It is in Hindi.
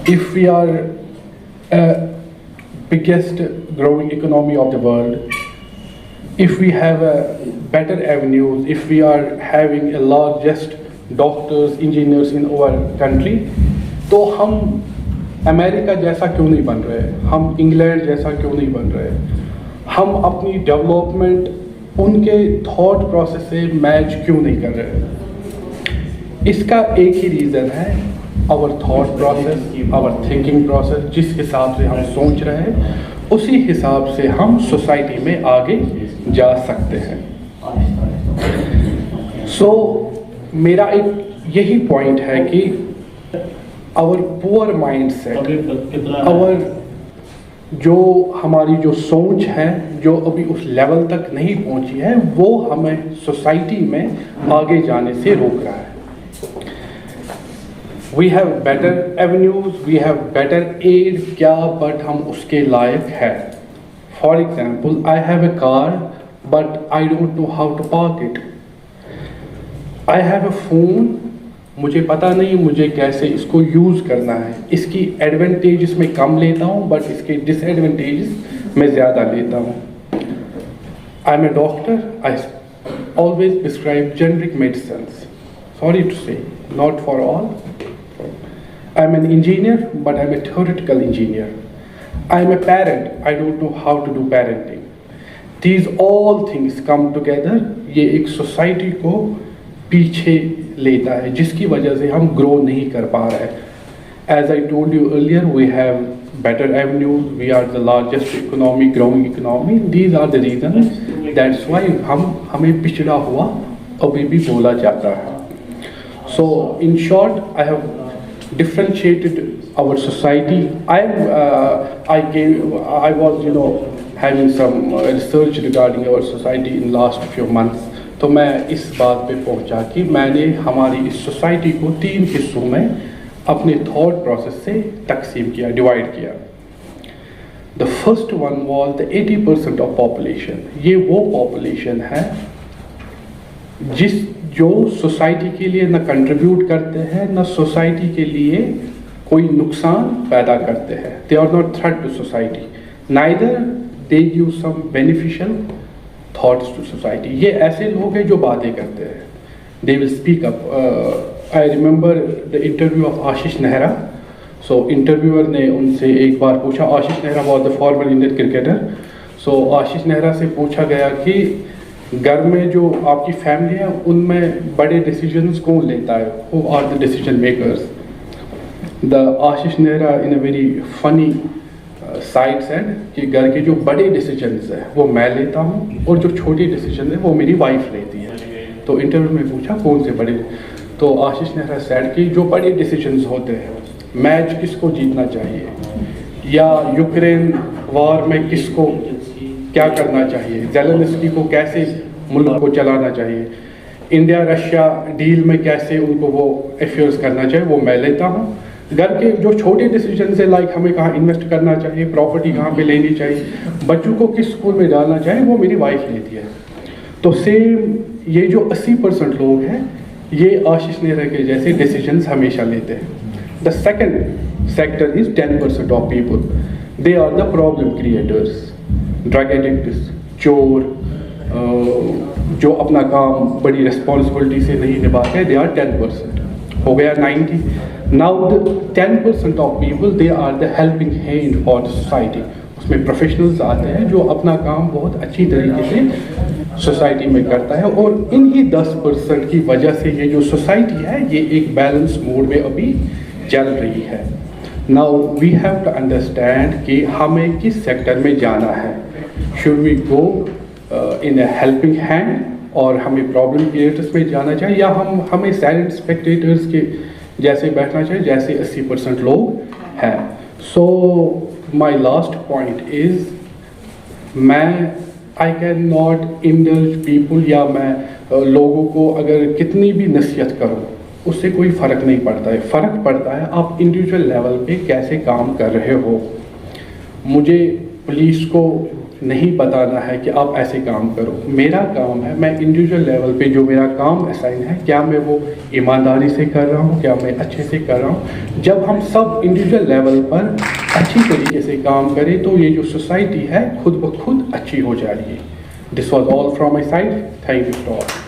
if we are biggest growing economy of the world, if we have a better avenues, if we are having a largest doctors, engineers in our country, तो हम अमेरिका जैसा क्यों नहीं बन रहे, हम इंग्लैंड जैसा क्यों नहीं बन रहे, हम अपनी डेवलपमेंट उनके थॉट प्रोसेस से मैच क्यों नहीं कर रहे। इसका एक ही रीज़न है, our thought process, our thinking process. जिस हिसाब से हम सोच रहे हैं उसी हिसाब से हम सोसाइटी में आगे जा सकते हैं। मेरा एक यही पॉइंट है कि आवर पुअर माइंडसेट, आवर जो हमारी जो सोच है जो अभी उस लेवल तक नहीं पहुंची है, वो हमें सोसाइटी में आगे जाने से रोक रहा है। We have better avenues, we have better ad क्या, बट हम उसके लायक है। For example, I have a car but I don't know how to park it. I have a phone, मुझे पता नहीं मुझे कैसे इसको यूज़ करना है। इसकी एडवांटेजेस में कम लेता हूँ बट इसके डिसएडवांटेजेस मैं ज़्यादा लेता हूँ। I am a doctor, I always prescribe generic medicine, sorry to say, not for all. I am an engineer, but I am a theoretical engineer. I am a parent, I don't know how to do parenting. These all things come together, ये एक सोसाइटी को पीछे लेता है, जिसकी वजह से हम ग्रो नहीं कर पा रहे हैं। As I told you earlier, we have better avenues, we are the largest economy, growing economy. These are the reasons, that's why हमें पिछड़ा हुआ अभी भी बोला जाता है। So in short, I have differentiated our society. I was having some research regarding our society in last few months. तो मैं इस बात पे पहुंचा कि मैंने हमारी इस सोसाइटी को 3 हिस्सों में अपने थॉट प्रोसेस से तकसीम किया, डिवाइड किया। The first one was the 80% of population. ये वो पॉपुलेशन है जो सोसाइटी के लिए न कंट्रीब्यूट करते हैं, न सोसाइटी के लिए कोई नुकसान पैदा करते हैं। They are not threat to society, neither they give some beneficial thoughts to society. ये ऐसे लोग हैं जो बातें करते हैं, they will speak up. I remember the interview of Ashish Nehra. So interviewer ने उनसे एक बार पूछा, Ashish Nehra was the former Indian cricketer. So Ashish Nehra से पूछा गया कि घर में जो आपकी फैमिली है उनमें बड़े डिसीजंस कौन लेता है, who are the decision makers. The Ashish Nehra in a very funny side said कि घर के जो बड़े डिसीजंस है वो मैं लेता हूँ और जो छोटे डिसीजन है वो मेरी वाइफ लेती है। तो इंटरव्यू में पूछा कौन से बड़े, तो आशीष नेहरा सेड कि जो बड़े डिसीजंस होते हैं, मैच किसको जीतना चाहिए, या यूक्रेन वॉर में किसको क्या करना चाहिए, ज़ेलेंस्की को कैसे मुल्क को चलाना चाहिए, इंडिया रशिया डील में कैसे उनको वो अफेयर्स करना चाहिए, वो मैं लेता हूँ। घर के जो छोटे डिसीजन से, लाइक हमें कहाँ इन्वेस्ट करना चाहिए, प्रॉपर्टी कहाँ पे लेनी चाहिए, बच्चों को किस स्कूल में डालना चाहिए, वो मेरी वाइफ लेती है। तो सेम ये जो 80% लोग हैं ये आशीष नेहरा के जैसे डिसीजंस हमेशा लेते हैं। The second sector is 10% of people, they are the problem creators, drug addicts, चोर, जो अपना काम बड़ी रिस्पॉन्सिबिलिटी से नहीं निभाते, दे आर 10%। हो गया 90। Now the 10% of people, they are the helping hand for the society. उसमें प्रोफेशनल्स आते हैं जो अपना काम बहुत अच्छी तरीके से सोसाइटी में करता है, और इन्हीं 10% की वजह से ये जो सोसाइटी है ये एक बैलेंस मोड में अभी चल रही है। Now we have to understand कि हमें किस सेक्टर में जाना है। Should we go in a helping hand, और हमें प्रॉब्लम क्रिएटर्स में जाना चाहिए, या हमें साइलेंट स्पेक्टेटर्स के जैसे बैठना चाहिए जैसे 80% लोग हैं। So my last point is, I can not indulge people, या मैं लोगों को अगर कितनी भी नसीहत करूँ उससे कोई फ़र्क नहीं पड़ता है। फ़र्क पड़ता है आप इंडिविजुअल लेवल पे कैसे काम कर रहे हो। मुझे पुलिस को नहीं बताना है कि आप ऐसे काम करो। मेरा काम है, मैं इंडिविजुअल लेवल पे जो मेरा काम असाइन है, क्या मैं वो ईमानदारी से कर रहा हूँ, क्या मैं अच्छे से कर रहा हूँ। जब हम सब इंडिविजुअल लेवल पर अच्छी तरीके से काम करें तो ये जो सोसाइटी है खुद ब खुद अच्छी हो जाएगी। This was all from my side. Thank you to all.